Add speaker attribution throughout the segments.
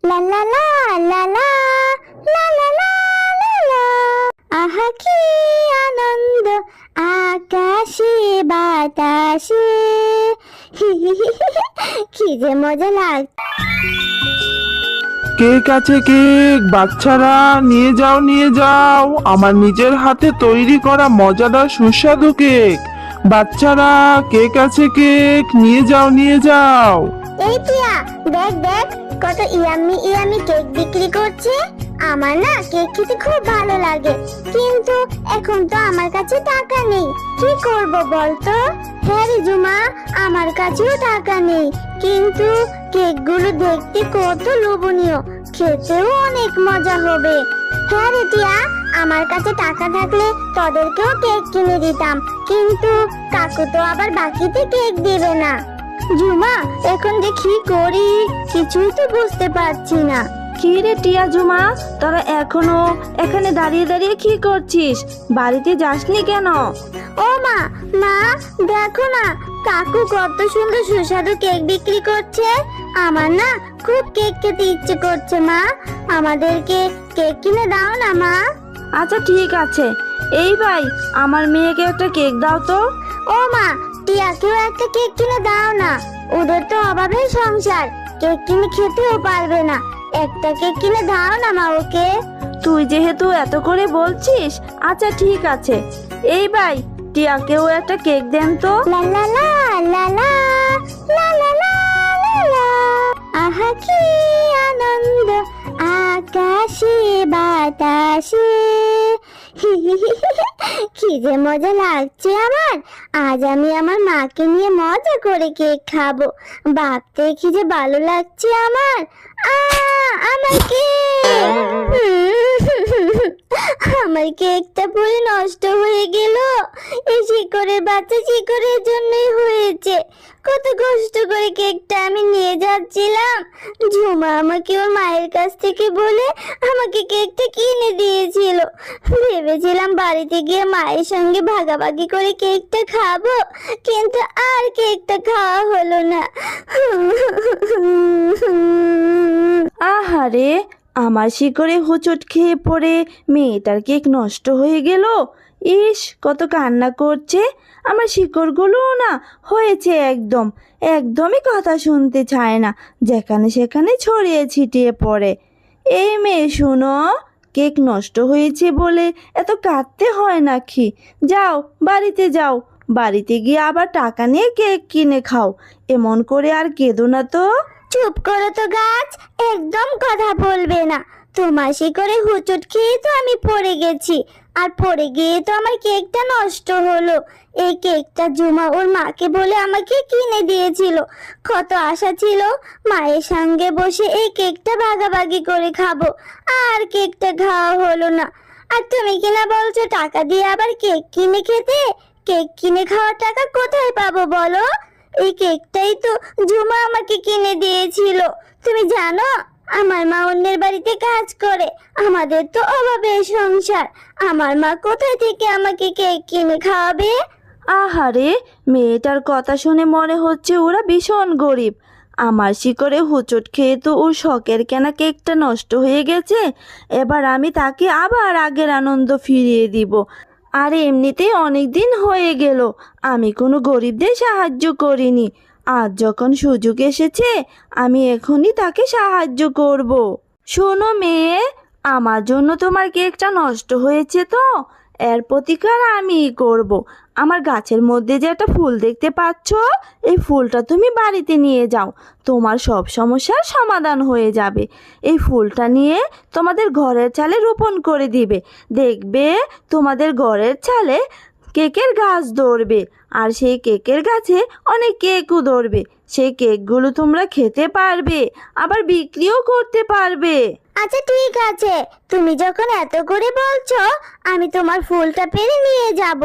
Speaker 1: লা লা লা লা লা লা লা লা লা লা। আহা কি আনন্দ আকাশে বাতাসে, কি যে মজা লাগছে।
Speaker 2: কেক আছে কেক, বাচ্চারা নিয়ে যাও নিয়ে যাও, আমার নিজের হাতে তৈরি করা মজাদার সুস্বাদু কেক। বাচ্চারা কেক আছে কেক, নিয়ে যাও নিয়ে যাও।
Speaker 1: এই টিয়া, দেখ দেখ কত ইয়াম্মি ইয়াম্মি কেক বিক্রি করছে। আমার না কেক খেতে খুব ভালো লাগে, কিন্তু এখন তো আমার কাছে টাকা নেই, কি করব বলতো? হ্যাঁ রে জুমা, আমার কাছেও টাকা নেই, কিন্তু কেকগুলো দেখতে কত লোভনীয়, খেতেও অনেক মজা হবে। হ্যাঁ রে টিয়া, আমার কাছে টাকা থাকলে তোদেরকেও কেক কিনে দিতাম, কিন্তু কাকু তো আবার বাকিতে কেক দেবে না। জুমা, এখন যে কি করি কিছুই তো বুঝতে পারছি না।
Speaker 3: কি রে টিয়া জুমা, তোরা এখনো এখানে দাঁড়িয়ে দাঁড়িয়ে কি করছিস? বাড়িতে যাসনি কেন?
Speaker 1: ও মা, মা দেখো না, কাকু কত সুন্দর সুস্বাদু কেক বিক্রি করছে। আমার না খুব কেক খেতে ইচ্ছে করছে মা, আমাদেরকে কেক কিনে দাও না মা।
Speaker 3: আচ্ছা ঠিক আছে, এই ভাই আমার মেয়েকে একটা কেক দাও তো।
Speaker 1: ও মা, টিয়াকেও একটা কেক কিনে দাও না, ওদের তো অভাবের সংসার, কেক কিনে খেতেও পারবে না, একটা কেক কিনে দাও না মা ওকে।
Speaker 3: তুই যেহেতু এত করে বলছিস, আচ্ছা ঠিক আছে, এই ভাই টিয়াকেও একটা কেক দেন তো।
Speaker 1: লা লা লা লা লা লা লা লা লা লা। আহা কি আনন্দ আকাশে বাতাসে, কি যে মজা লাগছে আমার। আজ আমি আমার মাকে নিয়ে মজা করে কেক খাবো, ভাবতে কি যে ভালো লাগছে আমার। আমার কেক, আমার কেকটা পুরো নষ্ট হয়ে গেল। এই শিকড়ের বাচ্চা শিকড়ের জন্যই হয়েছে। কত কষ্ট করে কেকটা আমি নিয়ে যাচ্ছিলাম, ঝুমা আমাকে ওর মায়ের কাছ থেকে বলে আমাকে কেকটা কিনে দিয়েছিল। ভেবেছিলাম বাড়িতে গিয়ে মায়ের সঙ্গে ভাগাভাগি করে কেকটা খাবো, কিন্তু আর কেকটা খাওয়া হলো না।
Speaker 3: আহারে, আমার শিকড়ে হোঁচট খেয়ে পড়ে মেয়েটার কেক নষ্ট হয়ে গেল। ইস, কত কান্না করছে। আমার শিকড়গুলো না হয়েছে একদমই কথা শুনতে চায় না, যেখানে সেখানে ছড়িয়ে ছিটিয়ে পড়ে। এই মেয়ে শুনো, কেক নষ্ট হয়েছে বলে এত কাঁদতে হয় নাকি? যাও বাড়িতে যাও, বাড়িতে গিয়ে আবার টাকা নিয়ে কেক কিনে খাও, এমন করে আর কেঁদো না তো।
Speaker 1: চুপ করো তো গাছ, একদম কথা বলবে না। তোমার শিকড়ে হুচট খেয়ে তো আমি পড়ে গেছি, আর পড়ে গিয়ে তো আমার কেকটা নষ্ট হলো। এই কেকটা জুমা ওর মাকে বলে আমাকে কিনে দিয়েছিল। কত আশা ছিল মায়ের সঙ্গে বসে এই কেকটা ভাগাভাগি করে খাবো, আর কেকটা খাওয়া হলো না। আর তুমি কিনা বলছো টাকা দিয়ে আবার কেক কিনে খেতে। কেক কিনে খাওয়ার টাকা কোথায় পাবো বলো? এই কেকটাই তো ঝুমা আমাকে কিনে দিয়েছিল। তুমি জানো, আমার মা অন্যের বাড়িতে কাজ করে, আমাদের তো অভাবের সংসার, আমার মা কোথায় থেকে আমাকে কেক কিনে খাওয়াবে?
Speaker 3: আহারে, মেয়েটার কথা শুনে মনে হচ্ছে ওরা ভীষণ গরিব। আমার শিকড়ে হোঁচট খেয়ে তো ওর শখের কেনা কেকটা নষ্ট হয়ে গেছে, এবার আমি তাকে আবার আগের আনন্দ ফিরিয়ে দিব। আর এমনিতেই অনেক দিন হয়ে গেল আমি কোনো গরিবদের সাহায্য করিনি, আজ যখন সুযোগ এসেছে আমি এখনই তাকে সাহায্য করব। শোনো মেয়ে, আমার জন্য তোমার কেকটা নষ্ট হয়েছে তো, এর প্রতিকার আমিই করব। আমার গাছের মধ্যে যে একটা ফুল দেখতে পাচ্ছ, এই ফুলটা তুমি বাড়িতে নিয়ে যাও, তোমার সব সমস্যার সমাধান হয়ে যাবে। এই ফুলটা নিয়ে তোমাদের ঘরের চালে রোপণ করে দিবে, দেখবে তোমাদের ঘরের চালে কেকের গাছ ধরবে, আর সেই কেকের গাছে অনেক কেকও ধরবে। সেই কেকগুলো তোমরা খেতে পারবে, আবার বিক্রিও করতে পারবে।
Speaker 1: আচ্ছা ঠিক আছে, তুমি যখন এত করে বলছো, আমি তোমার ফুলটা পেরে নিয়ে যাব,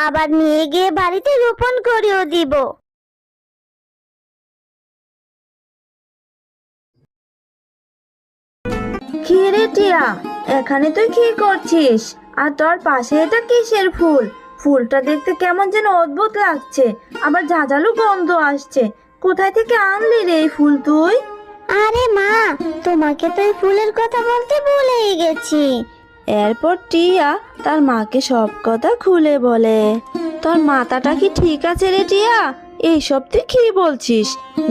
Speaker 1: আবার নিয়ে গিয়ে বাড়িতে রোপণ করেও দিব।
Speaker 3: কি রে টিয়া, এখানে তুই কি করছিস? আর তোর পাশে এটা কিসের ফুল? ফুলটা দেখতে কেমন যেন অদ্ভুত লাগছে, আবার ঝাঁঝালো গন্ধ আসছে। কোথায় থেকে আনলি রে এই ফুল তুই?
Speaker 1: আরে মা, তোমাকে তো এই ফুলের কথা বলতে ভুলেই গেছি।
Speaker 3: এরপর টিয়া তার মাকে সব কথা খুলে বলে। তোর মাথাটা কি ঠিক আছে রে টিয়া? এইসব তুই কি বলছিস?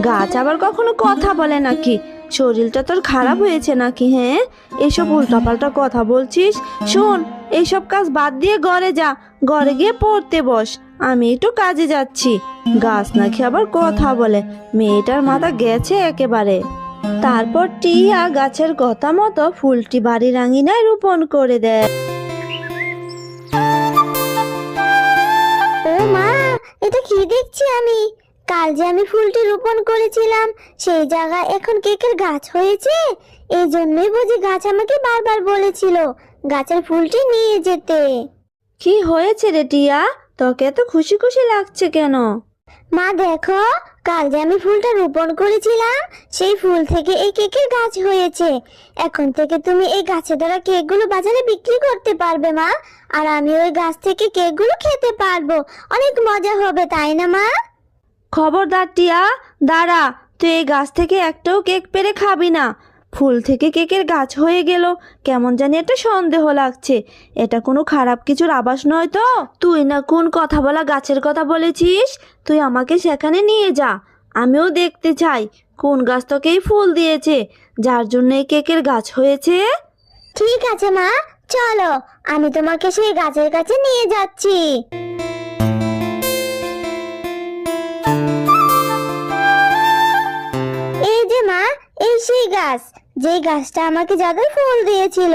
Speaker 3: গাছ আবার কখনো কথা বলে নাকি? শরীরটা তোর খারাপ হয়েছে নাকি? হ্যাঁ, এইসব উল্টাপাল্টা কথা বলছিস। শোন, এইসব কাজ বাদ দিয়ে ঘরে যা, ঘরে গিয়ে পড়তে বস। আমি একটু কাজে যাচ্ছি। গাছ নাকি আবার কথা বলে, মেয়েটার মাথা গেছে একেবারে। তারপর টিয়া গাছের কথা মতো ফুলটি বাড়ির আঙিনায় রোপণ করে দেয়।
Speaker 1: ও মা, এটা কি দেখছি আমি? কাল যে আমি ফুলটি রোপণ করেছিলাম সেই জায়গায় এখন কেকের গাছ হয়েছে। এই জন্যই বুঝি গাছ আমাকে বারবার বলেছিল গাছের ফুলটি নিয়ে যেতে।
Speaker 3: কি হয়েছে রে টিয়া? তোকে এত খুশি খুশি লাগছে কেন?
Speaker 1: মা দেখো, কাল যে আমি ফুলটা রোপণ করেছিলাম সেই ফুল থেকে এই কেকের গাছ হয়েছে। এখন থেকে তুমি এই গাছে ধরা কেকগুলো বাজারে বিক্রি করতে পারবে মা, আর আমি ওই গাছ থেকে কেকগুলো খেতে পারবো। অনেক মজা হবে, তাই না মা?
Speaker 3: খবরদার টিয়া, দাঁড়া। তুই এই গাছ থেকে একটাও কেক পেরে খাবি না। ফুল থেকে কেকের গাছ হয়ে গেল, কেমন জানি একটা সন্দেহ লাগছে। এটা কোনো খারাপ কিছুর আভাস নয় তো? তুই না কোন কথা বলা গাছের কথা বলেছিস? তুই আমাকে সেখানে নিয়ে যা। আমিও দেখতে চাই কোন গাছ তোকে এই ফুল দিয়েছে, যার জন্য এই কেকের গাছ হয়েছে।
Speaker 1: ঠিক আছে মা, চলো আমি তোমাকে সেই গাছের কাছে নিয়ে যাচ্ছি। এই যে মা, এই সেই গাছ, যে গাছটা আমাকে জাদুর ফুল দিয়েছিল।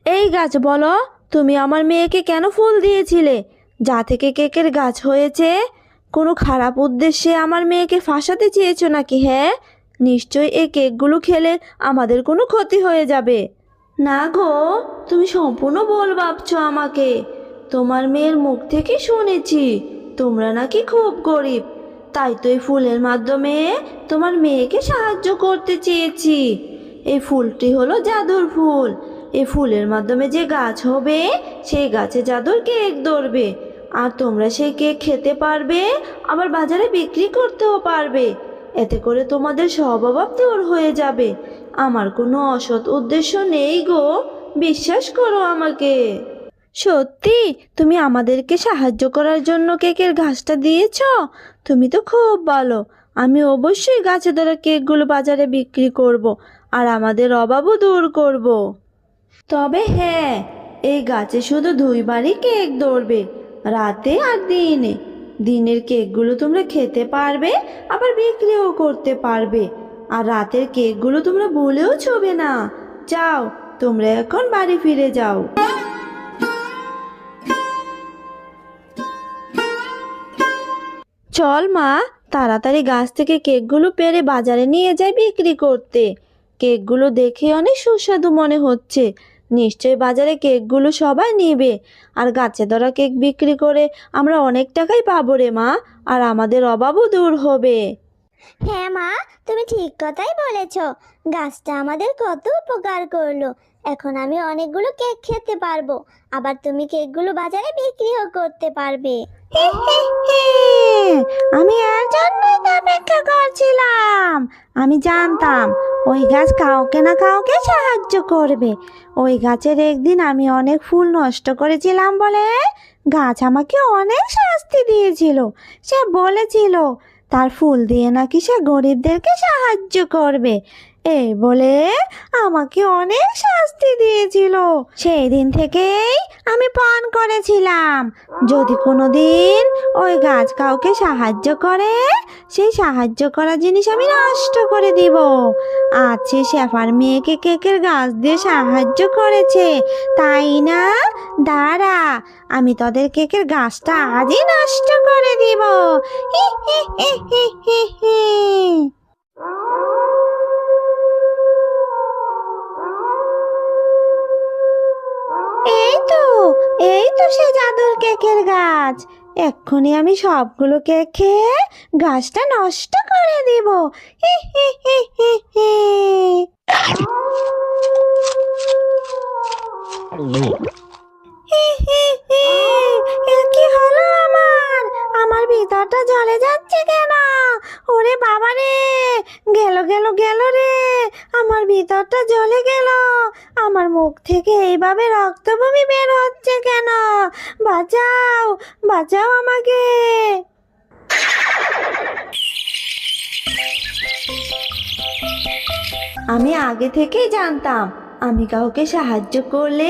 Speaker 3: এই গাছ বলো, তুমি আমার মেয়েকে কেন ফুল দিয়েছিলে যা থেকে কেকের গাছ হয়েছে? কোনো খারাপ উদ্দেশ্যে আমার মেয়েকে ফাঁসাতে চেয়েছো নাকি? হ্যাঁ, নিশ্চয়ই এই কেকগুলো খেলে আমাদের কোনো ক্ষতি হয়ে যাবে। না গো, তুমি সম্পূর্ণ ভুল ভাবছো আমাকে। তোমার মেয়ের মুখ থেকে শুনেছি তোমরা নাকি খুব গরিব, তাই তো এই ফুলের মাধ্যমে তোমার মেয়েকে সাহায্য করতে চেয়েছি। এই ফুলটি হলো জাদুর ফুল। এই ফুলের মাধ্যমে যে গাছ হবে সেই গাছে জাদুর কেক ধরবে, আর তোমরা সেই কেক খেতে পারবে, আবার বাজারে বিক্রি করতেও পারবে। এতে করে তোমাদের সব অভাব দূর হয়ে যাবে। আমার কোনো অসৎ উদ্দেশ্য নেই গো, বিশ্বাস করো আমাকে। সত্যি তুমি আমাদেরকে সাহায্য করার জন্য কেকের গাছটা দিয়েছো? তুমি তো খুব ভালো। আমি অবশ্যই গাছে ধরা কেকগুলো বাজারে বিক্রি করব, আর আমাদের অভাবও দূর করব। তবে হ্যাঁ, এই গাছে শুধু 2বারই কেক ধরবে, রাতে আর দিনে। দিনের কেকগুলো তোমরা খেতে পারবে, আবার বিক্রিও করতে পারবে। আর রাতের কেকগুলো তোমরা ভুলেও ছবে না। যাও, তোমরা এখন বাড়ি ফিরে যাও। চল মা, তাড়াতাড়ি গাছ থেকে কেকগুলো পেড়ে বাজারে নিয়ে যাই বিক্রি করতে। কেকগুলো দেখে অনেক সুস্বাদু মনে হচ্ছে। নিশ্চয়ই বাজারে কেকগুলো সবাই নেবে, আর গাছে ধরা কেক বিক্রি করে আমরা অনেক টাকাই পাবো রে মা, আর আমাদের অভাবও দূর হবে।
Speaker 1: হ্যাঁ মা, তুমি ঠিক কথাই বলেছ। গাছটা আমাদের কত উপকার করলো। এখন আমি অনেকগুলো কেক খেতে পারবো, আবার তুমি কেকগুলো বাজারে বিক্রিও করতে পারবে।
Speaker 3: আমি এর জন্যই তো অপেক্ষা করছিলাম। আমি জানতাম ওই গাছ কাউকে না কাউকে সাহায্য করবে। ওই গাছের একদিন আমি অনেক ফুল নষ্ট করেছিলাম বলে গাছ আমাকে অনেক শাস্তি দিয়েছিল। সে বলেছিল তার ফুল দিয়ে নাকি সে গরিবদেরকে সাহায্য করবে, এই বলে আমাকে অনেক শাস্তি দিয়েছিল। সেই দিন থেকেই আমি পণ করেছিলাম, যদি কোনোদিন ওই গাছ কাউকে সাহায্য করে সেই সাহায্য করা জিনিস আমি নষ্ট করে দিব। আজ সে শেফার মেয়েকে কেকের গাছ দিয়ে সাহায্য করেছে, তাই না? দাঁড়া, আমি তোদের কেকের গাছটা আজই নষ্ট করে দিব। হি হি হি হি হি হি। এই তো সে জাদুর কেকের গাছ। এক্ষুনি আমি সবগুলো কেক খেয়ে গাছটা নষ্ট করে দিব। হি হি হি হি হি। হি হি হি। এ কি হলো আমার? আমার ভিতরটা জ্বলে যাচ্ছে কেন? ওরে বাবা রে, গেল গেল গেল রে। হাতটা জ্বলে গেল। আমার মুখ থেকে এইভাবে রক্তবমি বের হচ্ছে কেন? বাঁচাও, বাঁচাও আমাকে। আমি আগে থেকেই জানতাম আমি কাউকে সাহায্য করলে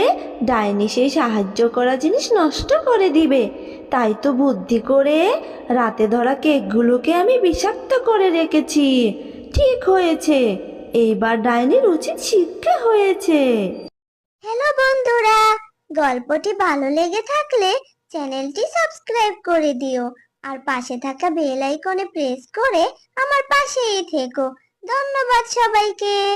Speaker 3: ডাইনি সেই সাহায্য করা জিনিস নষ্ট করে দিবে। তাই তো বুদ্ধি করে রাতে ধরা কেকগুলোকে আমি বিষাক্ত করে রেখেছি। ঠিক হয়েছে, এইবার ডাইনির উচিত শিক্ষা হয়েছে।
Speaker 1: হ্যালো বন্ধুরা, গল্পটি ভালো লেগে থাকলে চ্যানেলটি সাবস্ক্রাইব করে দিও আর পাশে থাকা বেল আইকনে প্রেস করে আমার পাশেই থেকো। ধন্যবাদ সবাইকে।